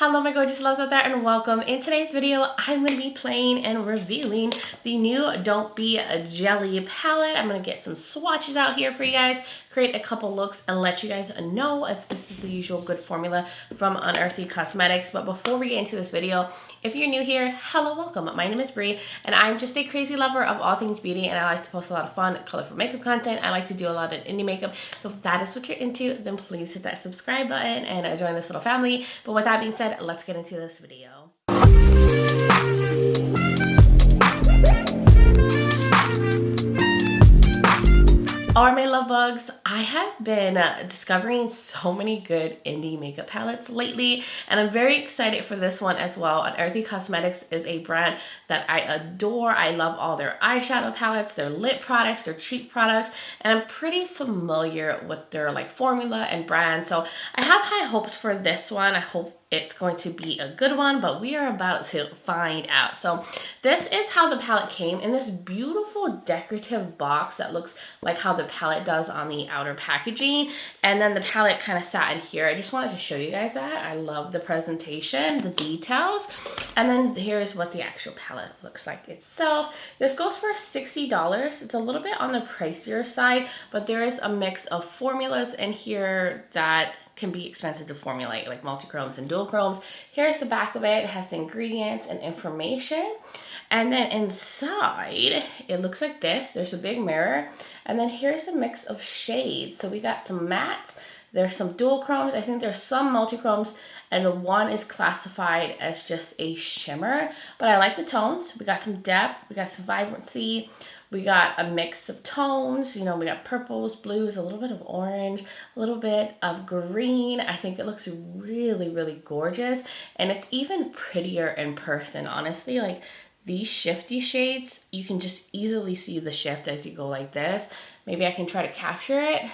Hello my gorgeous loves out there and welcome. In today's video, I'm going to be playing and revealing the new Don't Be a Jelly palette. I'm going to get some swatches out here for you guys, create a couple looks, and let you guys know if this is the usual good formula from Unearthly Cosmetics. But before we get into this video, if you're new here, hello, welcome. My name is Bri, and I'm just a crazy lover of all things beauty, and I like to post a lot of fun, colorful makeup content. I like to do a lot of indie makeup. So if that is what you're into, then please hit that subscribe button and join this little family. But with that being said, let's get into this video. Alright my love bugs, I have been discovering so many good indie makeup palettes lately, and I'm very excited for this one as well. Unearthly Cosmetics is a brand that I adore. I love all their eyeshadow palettes, their lip products, their cheek products, and I'm pretty familiar with their formula and brand. So I have high hopes for this one. I hope it's going to be a good one, but we are about to find out. So this is how the palette came in this beautiful decorative box that looks like how the palette does on the outer packaging, and then the palette kind of sat in here. I just wanted to show you guys that. I love the presentation, the details, and then here's what the actual palette looks like itself. This goes for $60. It's a little bit on the pricier side, but there is a mix of formulas in here that can be expensive to formulate, like multi-chromes and dual chromes. Here's the back of it. It has the ingredients and information. And then inside, it looks like this. There's a big mirror. And then here's a mix of shades. So we got some mattes. There's some dual chromes. I think there's some multi-chromes. And one is classified as just a shimmer. But I like the tones. We got some depth. We got some vibrancy. We got a mix of tones, we got purples, blues, a little bit of orange, a little bit of green. I think it looks really, really gorgeous. And it's even prettier in person, honestly. Like these shifty shades, you can just easily see the shift as you go like this. Maybe I can try to capture it.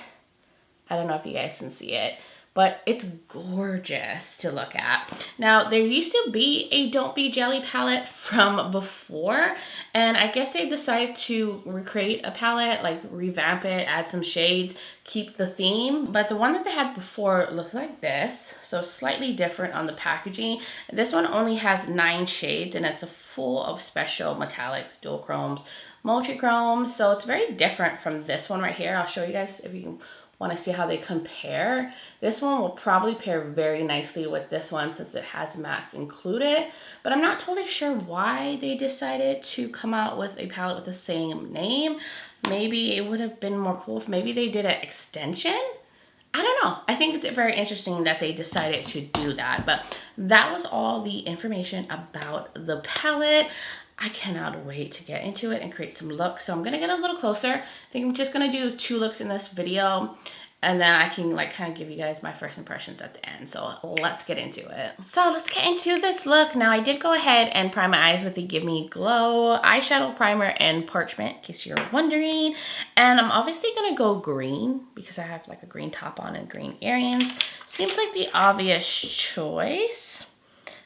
I don't know if you guys can see it, but it's gorgeous to look at. Now, there used to be a Don't Be Jelly palette from before, and I guess they decided to recreate a palette, revamp it, add some shades, keep the theme. But the one that they had before looked like this, so slightly different on the packaging. This one only has 9 shades, and it's full of special metallics, dual chromes, multi-chromes, so it's very different from this one right here. I'll show you guys if you can want to see how they compare. This one will probably pair very nicely with this one since it has mattes included, but I'm not totally sure why they decided to come out with a palette with the same name. Maybe it would have been more cool if maybe they did an extension. I don't know. I think it's very interesting that they decided to do that, but that was all the information about the palette. I cannot wait to get into it and create some looks. So I'm going to get a little closer. I think I'm just going to do 2 looks in this video, and then I can kind of give you guys my first impressions at the end. So let's get into it. So let's get into this look. Now I did go ahead and prime my eyes with the Give Me Glow eyeshadow primer and parchment, in case you're wondering. And I'm obviously going to go green because I have a green top on and green earrings. Seems like the obvious choice.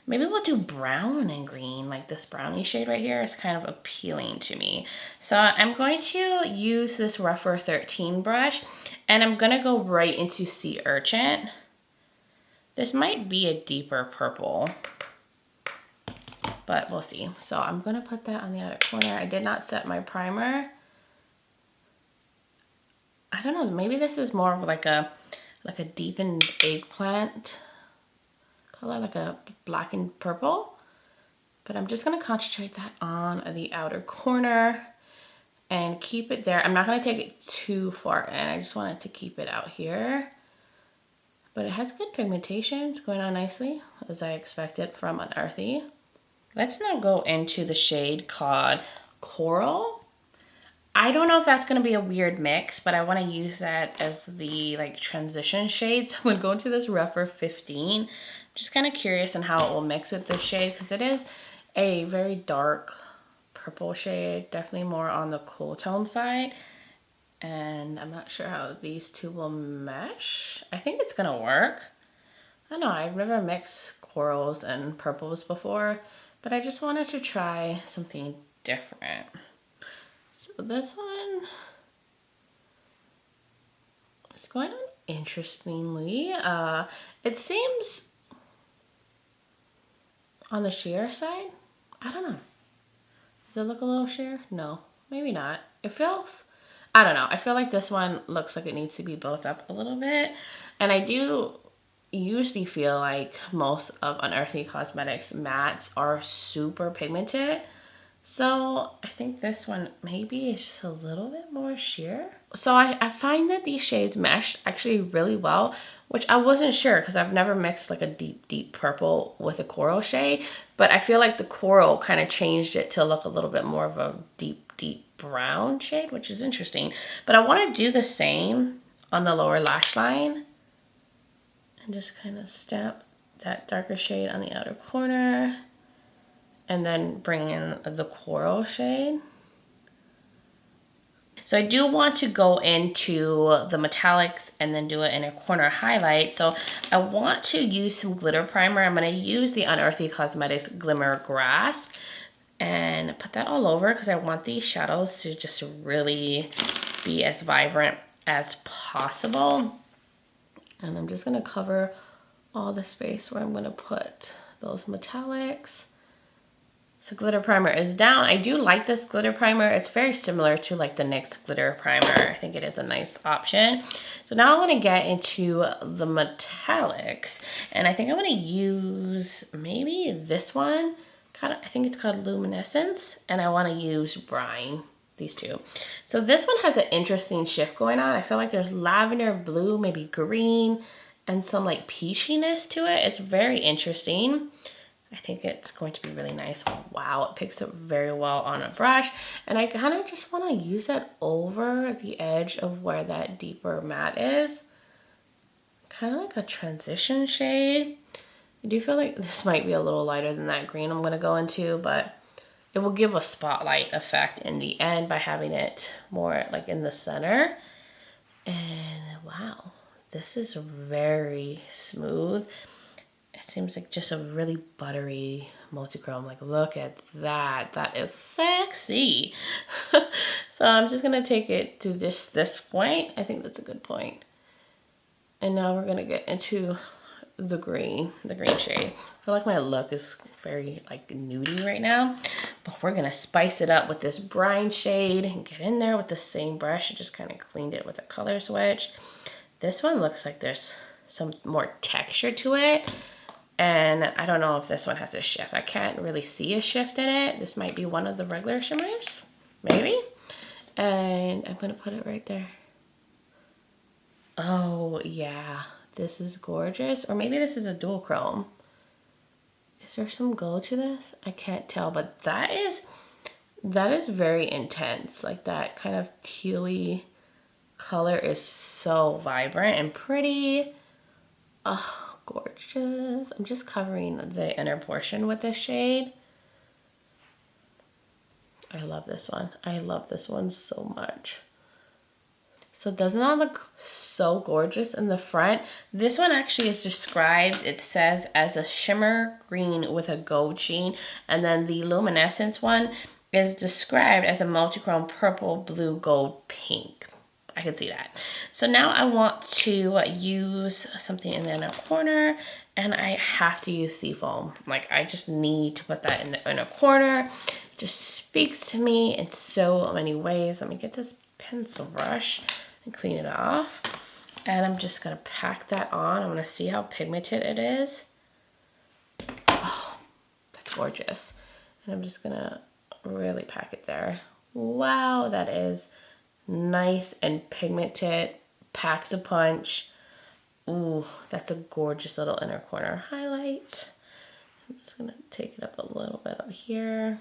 Maybe we'll do brown and green, like this brownie shade right here is kind of appealing to me. So I'm going to use this Rougher 13 brush, and I'm going to go right into Sea Urchin. This might be a deeper purple, but we'll see. So I'm going to put that on the outer corner. I did not set my primer. I don't know, maybe this is more of like a deepened eggplant color, like a black and purple, but I'm just going to concentrate that on the outer corner and keep it there. I'm not going to take it too far in. I just wanted to keep it out here, but it has good pigmentation. It's going on nicely as I expected from Unearthly. Let's now go into the shade called Coral. I don't know if that's going to be a weird mix, but I want to use that as the transition shade. So I'm going to go into this Rougher 15. Just kind of curious on how it will mix with this shade because it is a very dark purple shade, definitely more on the cool tone side. And I'm not sure how these two will mesh. I think it's going to work. I don't know, I've never mixed corals and purples before, but I just wanted to try something different. So this one is going on interestingly. It seems on the sheer side. I don't know. Does it look a little sheer? No, maybe not. It feels, I don't know. I feel like this one looks like it needs to be built up a little bit. And I do usually feel like most of Unearthly Cosmetics mattes are super pigmented. So I think this one maybe is just a little bit more sheer. So I find that these shades mesh actually really well, which I wasn't sure because I've never mixed like a deep purple with a coral shade. But I feel like the coral kind of changed it to look a little bit more of a deep brown shade, which is interesting. But I want to do the same on the lower lash line. And just kind of stamp that darker shade on the outer corner. And then bring in the coral shade. So I do want to go into the metallics and then do an inner corner highlight. So I want to use some glitter primer. I'm going to use the Unearthly Cosmetics Glimmer Grasp and put that all over because I want these shadows to just really be as vibrant as possible. And I'm just going to cover all the space where I'm going to put those metallics. So glitter primer is down. I do like this glitter primer. It's very similar to like the NYX glitter primer. I think it is a nice option. So now I want to get into the metallics. And I think I'm going to use maybe this one. I think it's called Luminescence. And I want to use Brine. These two. So this one has an interesting shift going on. I feel like there's lavender, blue, maybe green, and some like peachiness to it. It's very interesting. I think it's going to be really nice. Wow, it picks up very well on a brush. And I kind of just want to use that over the edge of where that deeper matte is. Kind of like a transition shade. I do feel like this might be a little lighter than that green I'm going to go into, but it will give a spotlight effect in the end by having it more like in the center. And wow, this is very smooth. It seems like just a really buttery multi-chrome. Like, look at that. That is sexy. So I'm just going to take it to just this point. I think that's a good point. And now we're going to get into the green shade. I feel like my look is very like nudie right now, but we're gonna spice it up with this brine shade and get in there with the same brush. I just kind of cleaned it with a color switch. This one looks like there's some more texture to it, and I don't know if this one has a shift. I can't really see a shift in it. This might be one of the regular shimmers, maybe. And I'm gonna put it right there. Oh yeah. This is gorgeous. Or maybe this is a dual chrome. Is there some glow to this? I can't tell, but that is very intense. Like that kind of tealy color is so vibrant and pretty. Oh, gorgeous. I'm just covering the inner portion with this shade. I love this one. I love this one so much. So doesn't that look so gorgeous in the front? This one actually is described, it says, as a shimmer green with a gold sheen. And then the luminescence one is described as a multi-chrome purple, blue, gold, pink. I can see that. So now I want to use something in the inner corner, and I have to use Seafoam. Like, I just need to put that in the inner corner. It just speaks to me in so many ways. Let me get this pencil brush and clean it off. And I'm just gonna pack that on. I'm gonna see how pigmented it is. Oh, that's gorgeous. And I'm just gonna really pack it there. Wow, that is nice and pigmented, packs a punch. Ooh, that's a gorgeous little inner corner highlight. I'm just gonna take it up a little bit up here.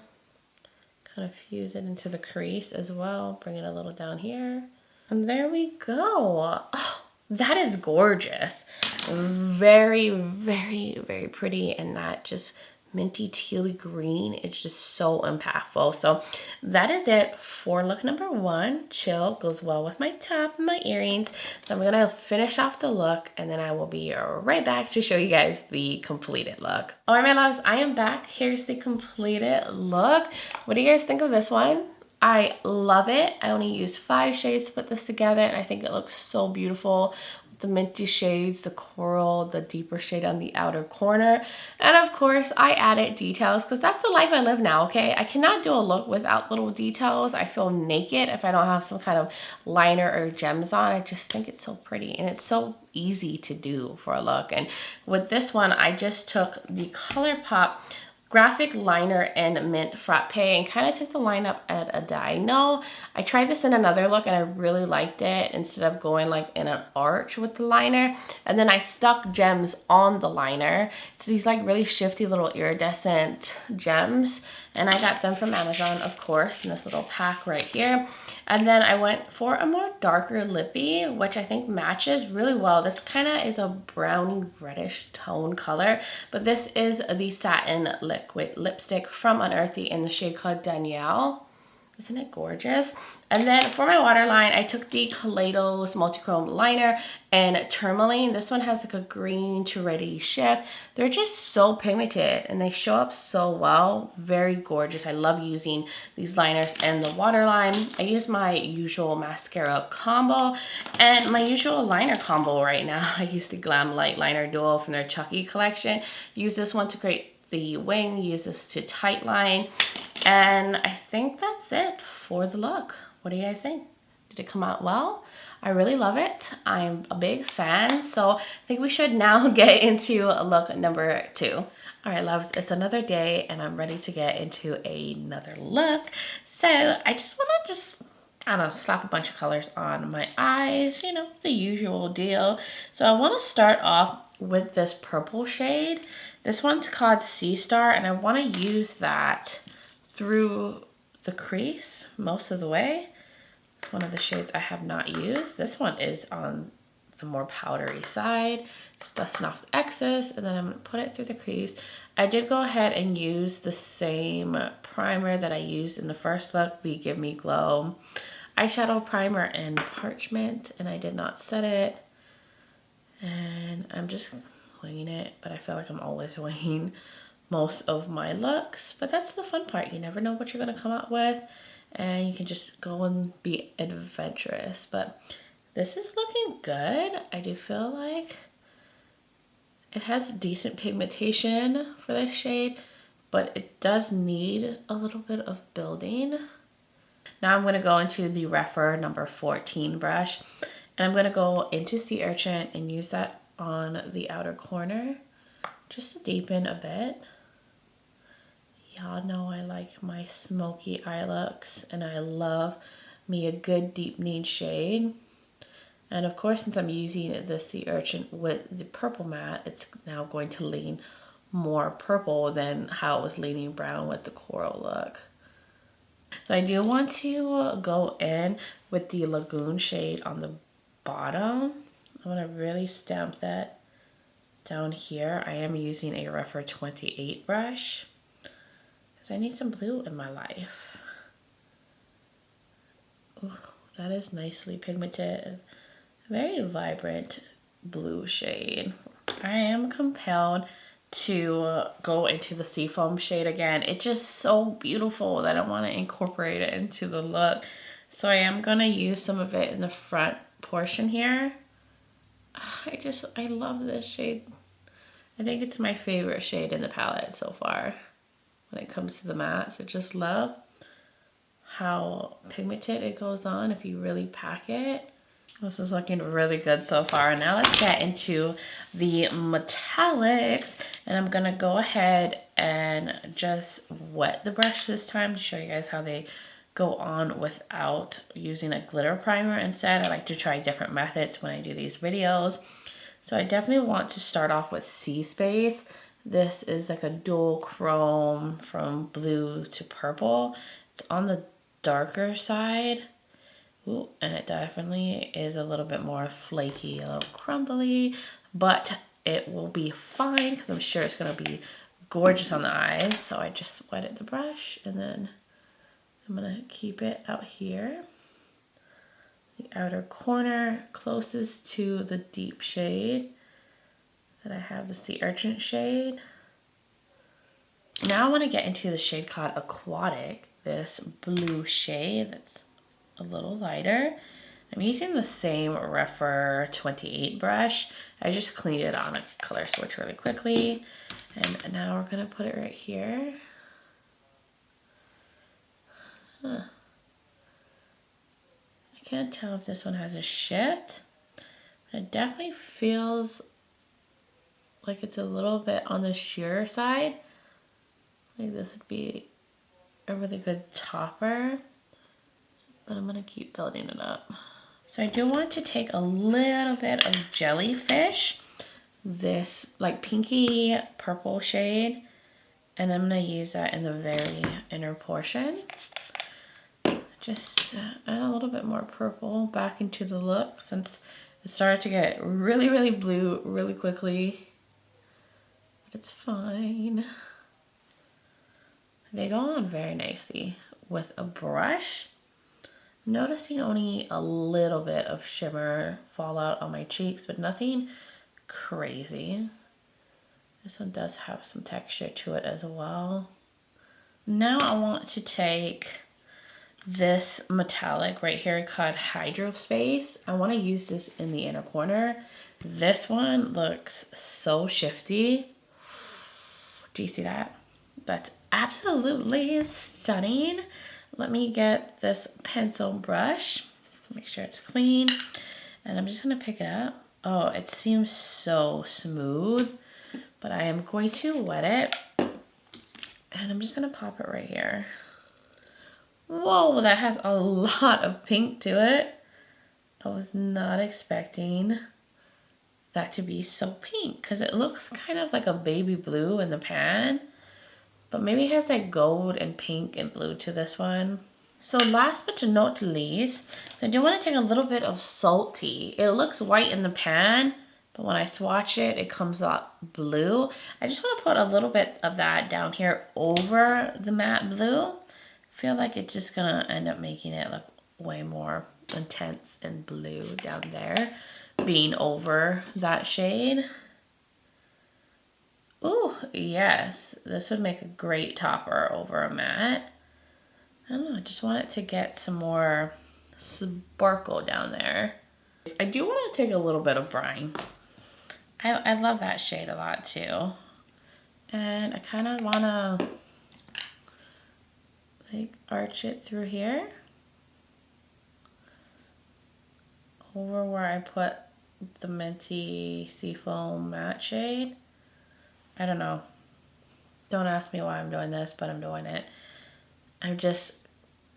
Kind of fuse it into the crease as well. Bring it a little down here. And there we go. Oh, that is gorgeous. Very, very, very pretty. And that just minty tealy green, it's just so impactful. So that is it for look number one. Chill, goes well with my top and my earrings. So I'm gonna finish off the look, and then I will be right back to show you guys the completed look. All right, my loves, I am back. Here's the completed look. What do you guys think of this one? I love it. I only used 5 shades to put this together, and I think it looks so beautiful the minty shades, the coral, the deeper shade on the outer corner. And of course, I added details because that's the life I live now, okay? I cannot do a look without little details. I feel naked if I don't have some kind of liner or gems on. I just think it's so pretty and it's so easy to do for a look. And with this one, I just took the ColourPop graphic liner in Mint Frappe and kind of took the line up at a diagonal. I tried this in another look and I really liked it instead of going like in an arch with the liner. And then I stuck gems on the liner. It's these like really shifty little iridescent gems. And I got them from Amazon, of course, in this little pack right here. And then I went for a more darker lippy, which I think matches really well. This kind of is a browny reddish tone color, but this is the satin liquid lipstick from Unearthly in the shade called Danielle. Isn't it gorgeous? And then for my waterline, I took the Kaleidos Multichrome Liner and Tourmaline. This one has like a green to reddy shift. They're just so pigmented and they show up so well. Very gorgeous. I love using these liners and the waterline. I use my usual mascara combo and my usual liner combo right now. I use the Glam Light Liner Duo from their Chucky collection. Use this one to create the wing. Use this to tightline. And I think that's it for the look. What do you guys think? Did it come out well? I really love it. I'm a big fan. So I think we should now get into look number 2. All right, loves, it's another day and I'm ready to get into another look. So I just want to I don't know, slap a bunch of colors on my eyes, you know, the usual deal. So I want to start off with this purple shade. This one's called Sea Star and I want to use that through the crease most of the way. It's one of the shades I have not used. This one is on the more powdery side. Just dusting off the excess and then I'm gonna put it through the crease. I did go ahead and use the same primer that I used in the first look, the Give Me Glow eyeshadow primer in Parchment, and I did not set it. And I'm just winging it, but I feel like I'm always winging most of my looks, but that's the fun part. You never know what you're gonna come out with and you can just go and be adventurous. But this is looking good. I do feel like it has decent pigmentation for this shade, but it does need a little bit of building. Now I'm gonna go into the Rephr number 14 brush and I'm gonna go into Sea Urchin and use that on the outer corner just to deepen a bit. Y'all know I like my smoky eye looks and I love me a good deep nude shade. And of course, since I'm using the Sea Urchin with the purple matte, it's now going to lean more purple than how it was leaning brown with the coral look. So I do want to go in with the Lagoon shade on the bottom. I want to really stamp that down here. I am using a Rephr 28 brush. I need some blue in my life. Ooh, that is nicely pigmented. Very vibrant blue shade. I am compelled to go into the Seafoam shade again. It's just so beautiful that I want to incorporate it into the look. So I am going to use some of it in the front portion here. I love this shade. I think it's my favorite shade in the palette so far when it comes to the mattes. I just love how pigmented it goes on if you really pack it. This is looking really good so far. Now let's get into the metallics, and I'm gonna go ahead and just wet the brush this time to show you guys how they go on without using a glitter primer. Instead, I like to try different methods when I do these videos. So I definitely want to start off with Sea Space. This is like a dual chrome from blue to purple. It's on the darker side. Ooh, and it definitely is a little bit more flaky, a little crumbly, but it will be fine because I'm sure it's going to be gorgeous on the eyes. So I just wetted the brush and then I'm going to keep it out here. The outer corner closest to the deep shade. Then I have the Sea Urchin shade. Now I want to get into the shade called Aquatic, this blue shade that's a little lighter. I'm using the same Refer 28 brush. I just cleaned it on a color switch really quickly. And now we're gonna put it right here. Huh. I can't tell if this one has a shift. It definitely feels like it's a little bit on the sheer side. Like this would be a really good topper, but I'm gonna keep building it up. So I do want to take a little bit of Jellyfish, this like pinky purple shade, and I'm gonna use that in the very inner portion. Just add a little bit more purple back into the look since it started to get really, really blue really quickly. But it's fine. They go on very nicely with a brush. I'm noticing only a little bit of shimmer fall out on my cheeks, but nothing crazy. This one does have some texture to it as well. Now I want to take this metallic right here called Hydrospace. I want to use this in the inner corner. This one looks so shifty. Do you see that? That's absolutely stunning. Let me get this pencil brush, make sure it's clean, and I'm just gonna pick it up. Oh, it seems so smooth, but I am going to wet it, and I'm just gonna pop it right here. Whoa, that has a lot of pink to it. I was not expecting that to be so pink because it looks kind of like a baby blue in the pan, but maybe it has like gold and pink and blue to this one. So last but not least, so I do want to take a little bit of Salty. It looks white in the pan, but when I swatch it, it comes out blue. I just want to put a little bit of that down here over the matte blue. I feel like it's just gonna end up making it look way more intense and blue down there, being over that shade. Ooh, yes, this would make a great topper over a matte. I don't know, I just want it to get some more sparkle down there. I do want to take a little bit of brine. I love that shade a lot too. And I kind of want to like arch it through here. Over where I put the minty seafoam matte shade. I don't know. Don't ask me why I'm doing this, but I'm doing it. I'm just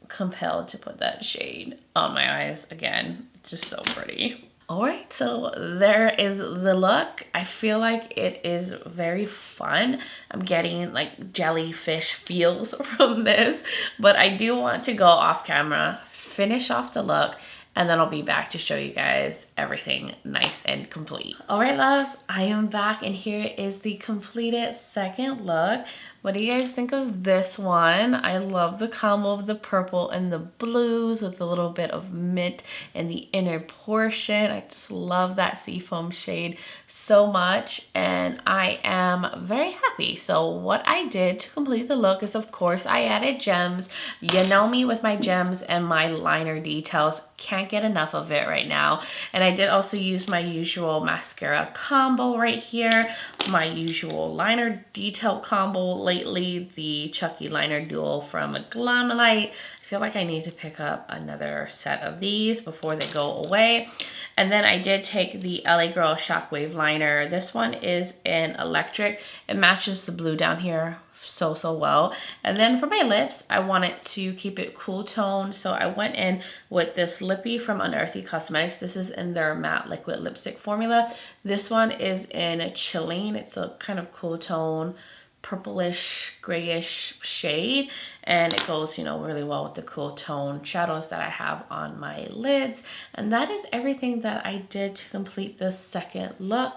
compelled to put that shade on my eyes again. It's just so pretty. All right, so there is the look. I feel like it is very fun. I'm getting like jellyfish feels from this, but I do want to go off camera, finish off the look, and then I'll be back to show you guys everything nice and complete. All right, loves, I am back, and here is the completed second look. What do you guys think of this one? I love the combo of the purple and the blues with a little bit of mint in the inner portion. I just love that seafoam shade so much, and I am very happy. So what I did to complete the look is, of course, I added gems. You know me with my gems and my liner details. Can't get enough of it right now. And I did also use my usual mascara combo right here, my usual liner detail combo lately, the Chucky Liner Duo from Glamolite. I feel like I need to pick up another set of these before they go away. And then I did take the LA Girl Shockwave Liner. This one is in electric. It matches the blue down here so well. And then for my lips, I wanted to keep it cool tone, so I went in with this lippy from Unearthly Cosmetics. This is in their matte liquid lipstick formula. This one is in Chilling. It's a kind of cool tone, purplish grayish shade, and it goes, you know, really well with the cool tone shadows that I have on my lids. And that is everything that I did to complete this second look.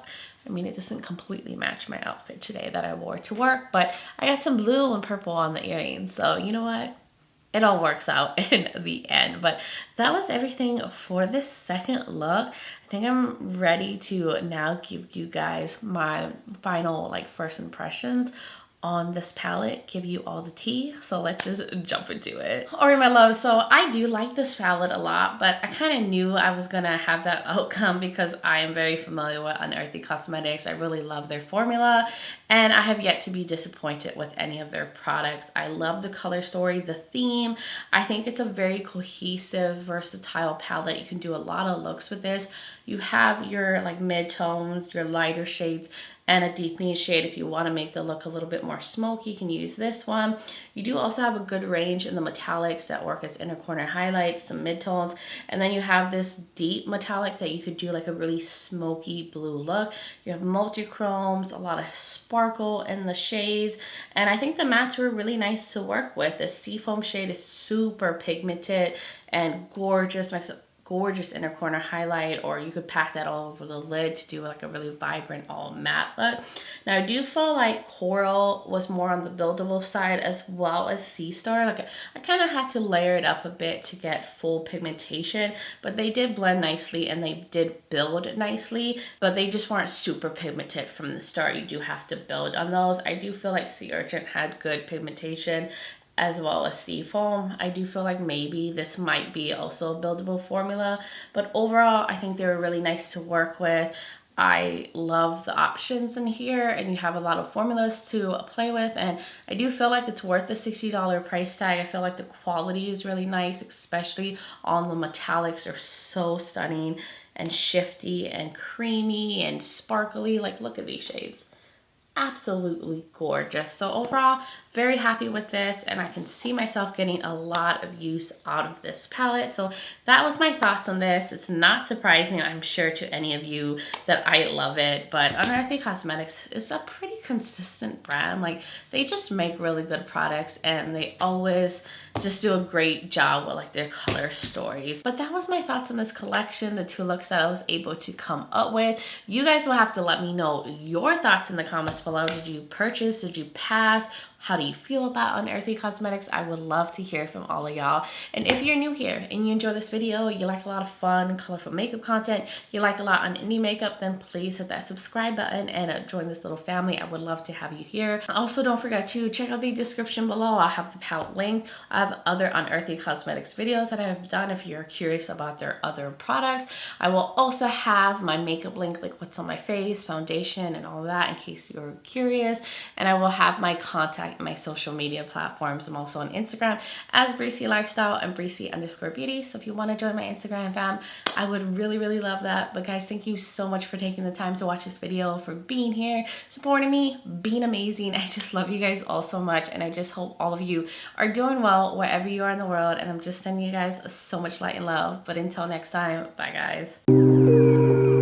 I mean, it doesn't completely match my outfit today that I wore to work, but I got some blue and purple on the earrings, so you know what? It all works out in the end. But that was everything for this second look. I think I'm ready to now give you guys my final, like, first impressions on this palette give you all the tea, so let's just jump into it. Alright my love, so I do like this palette a lot, but I kind of knew I was gonna have that outcome because I am very familiar with Unearthly Cosmetics. I really love their formula and I have yet to be disappointed with any of their products. I love the color story, the theme. I think it's a very cohesive, versatile palette. You can do a lot of looks with this. You have your like mid-tones, your lighter shades, and a deepening shade. If you want to make the look a little bit more smoky, you can use this one. You do also have a good range in the metallics that work as inner corner highlights, some midtones, and then you have this deep metallic that you could do like a really smoky blue look. You have multi-chromes, a lot of sparkle in the shades, and I think the mattes were really nice to work with. The seafoam shade is super pigmented and gorgeous, makes a gorgeous inner corner highlight, or you could pack that all over the lid to do like a really vibrant all matte look. Now I do feel like coral was more on the buildable side as well as sea star. Like I kind of had to layer it up a bit to get full pigmentation, but they did blend nicely and they did build nicely, but they just weren't super pigmented from the start. You do have to build on those. I do feel like sea urchin had good pigmentation as well as seafoam. I do feel like maybe this might be also a buildable formula, but overall I think they were really nice to work with. I love the options in here and you have a lot of formulas to play with, and I do feel like it's worth the $60 price tag. I feel like the quality is really nice, especially on the metallics. Are so stunning and shifty and creamy and sparkly. Like look at these shades. Absolutely gorgeous. So overall, very happy with this, and I can see myself getting a lot of use out of this palette. So that was my thoughts on this. It's not surprising, I'm sure, to any of you that I love it, but Unearthly Cosmetics is a pretty consistent brand. Like they just make really good products and they always just do a great job with like their color stories. But that was my thoughts on this collection, the 2 looks that I was able to come up with. You guys will have to let me know your thoughts in the comments below. Did you purchase? Did you pass? How do you feel about Unearthly Cosmetics? I would love to hear from all of y'all. And if you're new here and you enjoy this video, you like a lot of fun, colorful makeup content, you like a lot on indie makeup, then please hit that subscribe button and join this little family. I would love to have you here. Also, don't forget to check out the description below. I'll have the palette link. I have other Unearthly Cosmetics videos that I have done if you're curious about their other products. I will also have my makeup link, like what's on my face, foundation, and all of that in case you're curious. And I will have my contact, my social media platforms. I'm also on Instagram as Brici Lifestyle and Brici_Beauty. So if you want to join my Instagram fam, I would really love that. But guys, thank you so much for taking the time to watch this video, for being here, supporting me, being amazing. I just love you guys all so much, and I just hope all of you are doing well wherever you are in the world, and I'm just sending you guys so much light and love. But until next time, bye guys.